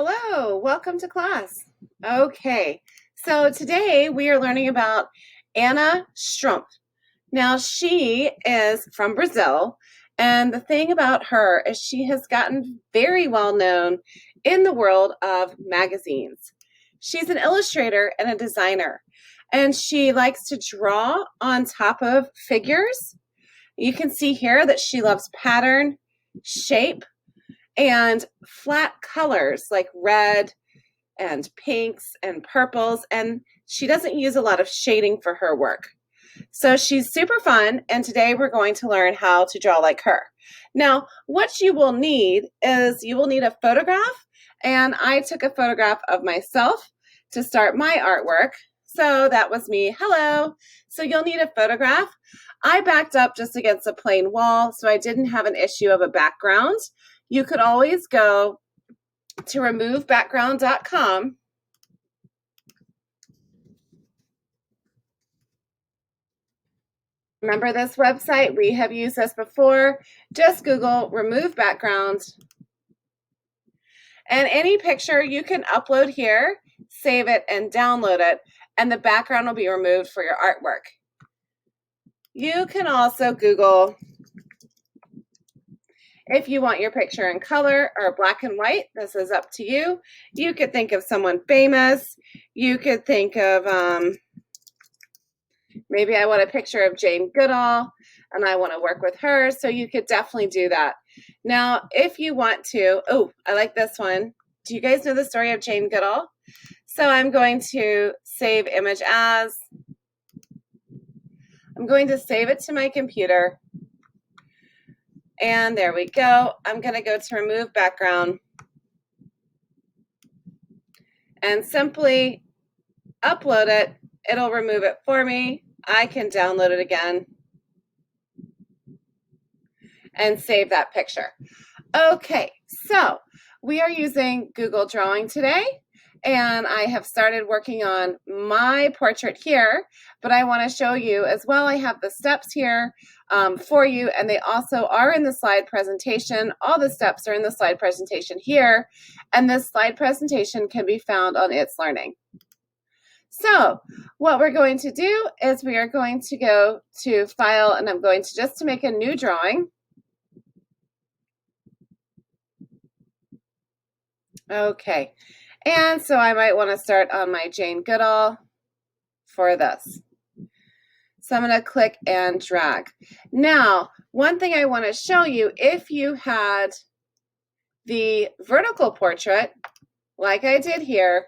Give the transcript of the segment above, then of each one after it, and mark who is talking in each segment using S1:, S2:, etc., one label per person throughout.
S1: Hello, welcome to class. Okay, so today we are learning about Anna Strumpf. Now, she is from Brazil, and the thing about her is she has gotten very well known in the world of magazines. She's an illustrator and a designer, and she likes to draw on top of figures. You can see here that she loves pattern, shape, and flat colors like red and pinks and purples, and she doesn't use a lot of shading for her work. So she's super fun, and today we're going to learn how to draw like her. Now, what you will need is you will need a photograph, and I took a photograph of myself to start my artwork. So that was me. Hello. So you'll need a photograph. I backed up just against a plain wall, so I didn't have an issue of a background. You could always go to removebackground.com. Remember this website? We have used this before. Just Google remove background. And any picture you can upload here, save it, and download it, and the background will be removed for your artwork. You can also Google if you want your picture in color or black and white. This is up to you. You could think of someone famous. You could think of maybe I want a picture of Jane Goodall and I want to work with her. So you could definitely do that. Now, if you want to, oh, I like this one. Do you guys know the story of Jane Goodall? So I'm going to save image as. I'm going to save it to my computer. And there we go. I'm going to go to remove background and simply upload it. It'll remove it for me. I can download it again and save that picture. Okay, so we are using Google Drawing today, and I have started working on my portrait here, but I want to show you as well. I have the steps here for you, and they also are in the slide presentation. All the steps are in the slide presentation here, and this slide presentation can be found on It's Learning. So what we're going to do is we are going to go to File, and I'm going to just make a new drawing. Okay, and so I might want to start on my Jane Goodall for this. So I'm going to click and drag. Now, one thing I want to show you, if you had the vertical portrait, like I did here,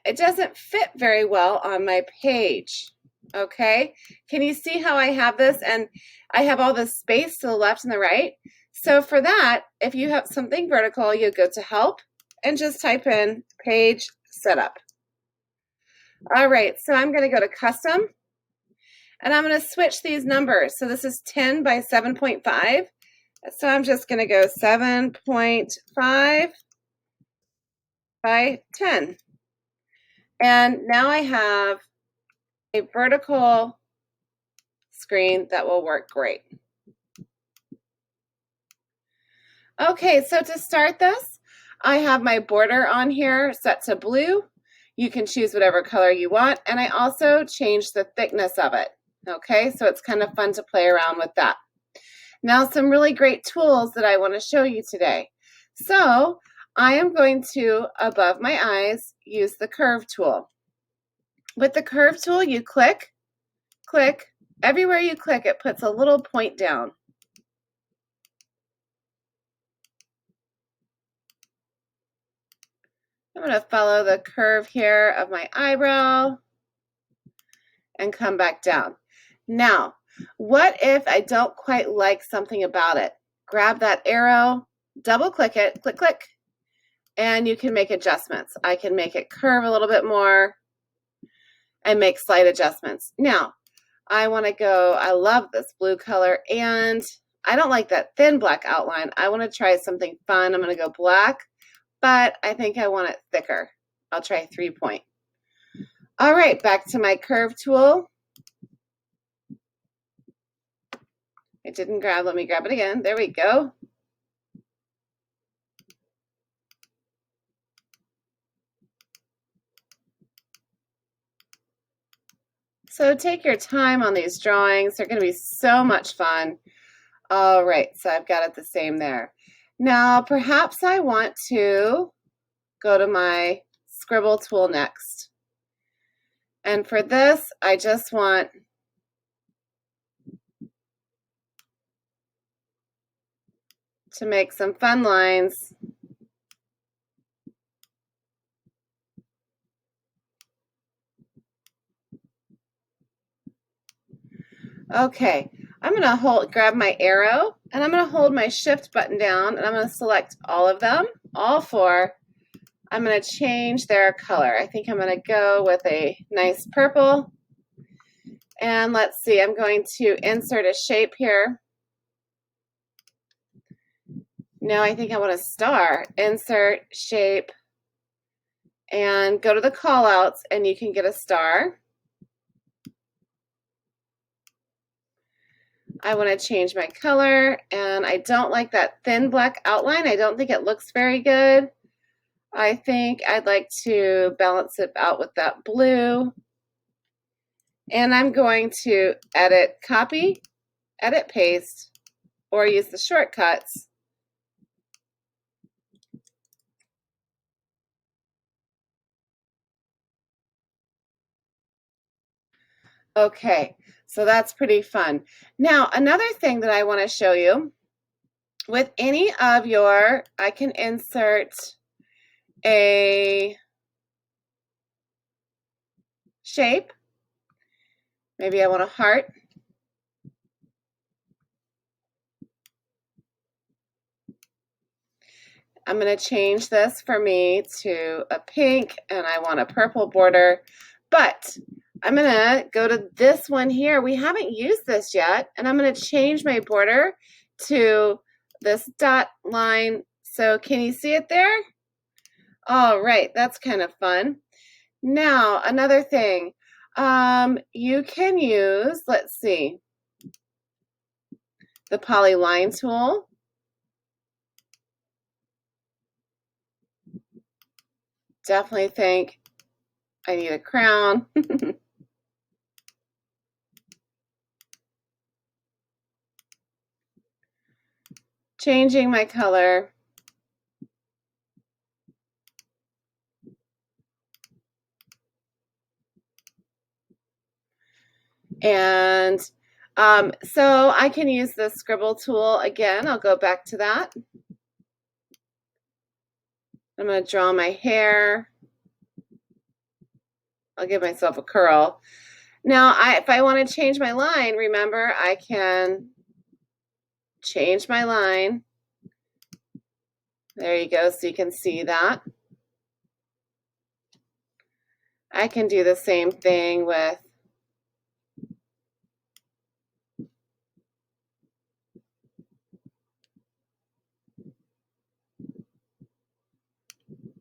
S1: it doesn't fit very well on my page. Okay, can you see how I have this? And I have all this space to the left and the right. So for that, if you have something vertical, you go to Help and just type in Page Setup. All right, so I'm going to go to Custom, and I'm going to switch these numbers. So this is 10 by 7.5. So I'm just going to go 7.5 by 10. And now I have a vertical screen that will work great. Okay, so to start this, I have my border on here set to blue. You can choose whatever color you want, and I also changed the thickness of it. Okay, so it's kind of fun to play around with that. Now, some really great tools that I want to show you today. So I am going to, above my eyes, use the curve tool. With the curve tool, you click, click. Everywhere you click, it puts a little point down. I'm going to follow the curve here of my eyebrow and come back down. Now, what if I don't quite like something about it? Grab that arrow, double click it, click, click, and you can make adjustments. I can make it curve a little bit more and make slight adjustments. Now, I want to go, I love this blue color, and I don't like that thin black outline. I want to try something fun. I'm going to go black, but I think I want it thicker. I'll try 3-point. All right, back to my curve tool. It didn't grab, let me grab it again. There we go. So take your time on these drawings. They're going to be so much fun. All right, so I've got it the same there. Now, perhaps I want to go to my scribble tool next. And for this, I just want to make some fun lines. Okay, I'm going to grab my arrow, and I'm going to hold my shift button down, and I'm going to select all of them, all four. I'm going to change their color. I think I'm going to go with a nice purple. And let's see, I'm going to insert a shape here. Now I think I want a star. Insert shape and go to the callouts, and you can get a star. I want to change my color, and I don't like that thin black outline. I don't think it looks very good. I think I'd like to balance it out with that blue. And I'm going to edit, copy, edit, paste, or use the shortcuts. Okay, so that's pretty fun. Now, another thing that I want to show you, with any of your, I can insert a shape. Maybe I want a heart. I'm going to change this for me to a pink, and I want a purple border. But I'm going to go to this one here. We haven't used this yet, and I'm going to change my border to this dot line. So can you see it there? All right, that's kind of fun. Now, another thing, you can use, let's see, the polyline tool. Definitely think I need a crown. Changing my color. And so I can use the scribble tool again. I'll go back to that. I'm going to draw my hair. I'll give myself a curl. Now, if I want to change my line, remember, I can change my line. There you go, so you can see that. I can do the same thing with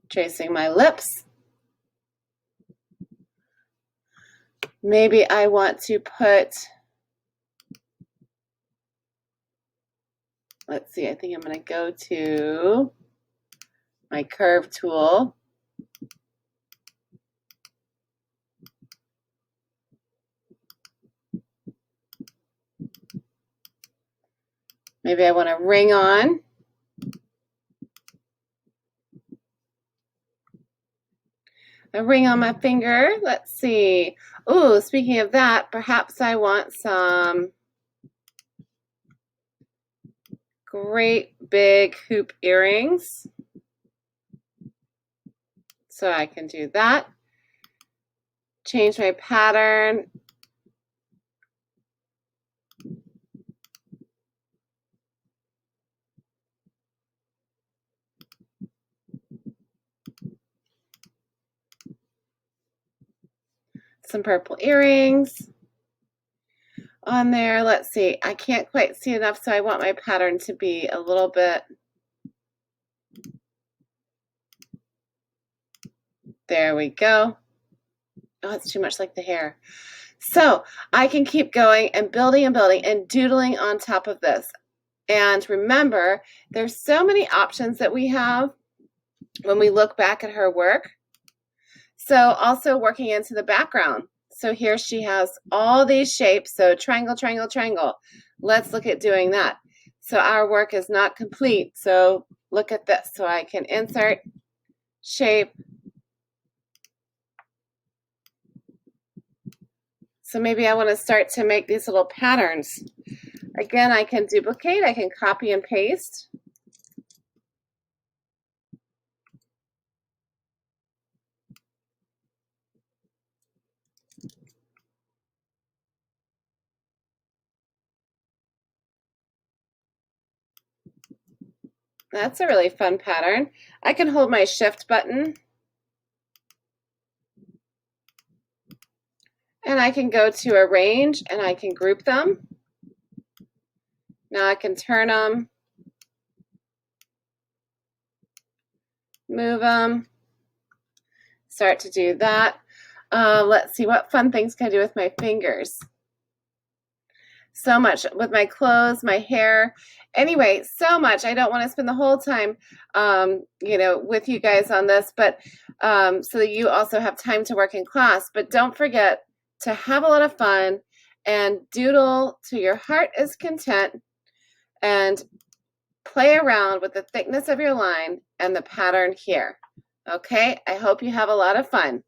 S1: tracing my lips. Maybe I want to put, let's see, I think I'm going to go to my curve tool. Maybe I want a ring on. A ring on my finger. Let's see. Oh, speaking of that, perhaps I want some great big hoop earrings. So I can do that. Change my pattern. Some purple earrings on there. Let's see. I can't quite see enough, so I want my pattern to be a little bit. There we go. Oh, it's too much like the hair. So I can keep going and building and doodling on top of this. And remember, there's so many options that we have when we look back at her work. So also working into the background. So here she has all these shapes. So triangle, triangle, triangle. Let's look at doing that. So our work is not complete. So look at this. So I can insert shape. So maybe I want to start to make these little patterns. Again, I can duplicate. I can copy and paste. That's a really fun pattern. I can hold my shift button and I can go to arrange and I can group them. Now I can turn them, move them, start to do that. Let's see, what fun things can I do with my fingers? So much with my clothes, my hair. Anyway, so much. I don't want to spend the whole time, with you guys on this, but so that you also have time to work in class. But don't forget to have a lot of fun and doodle till your heart is content and play around with the thickness of your line and the pattern here. Okay, I hope you have a lot of fun.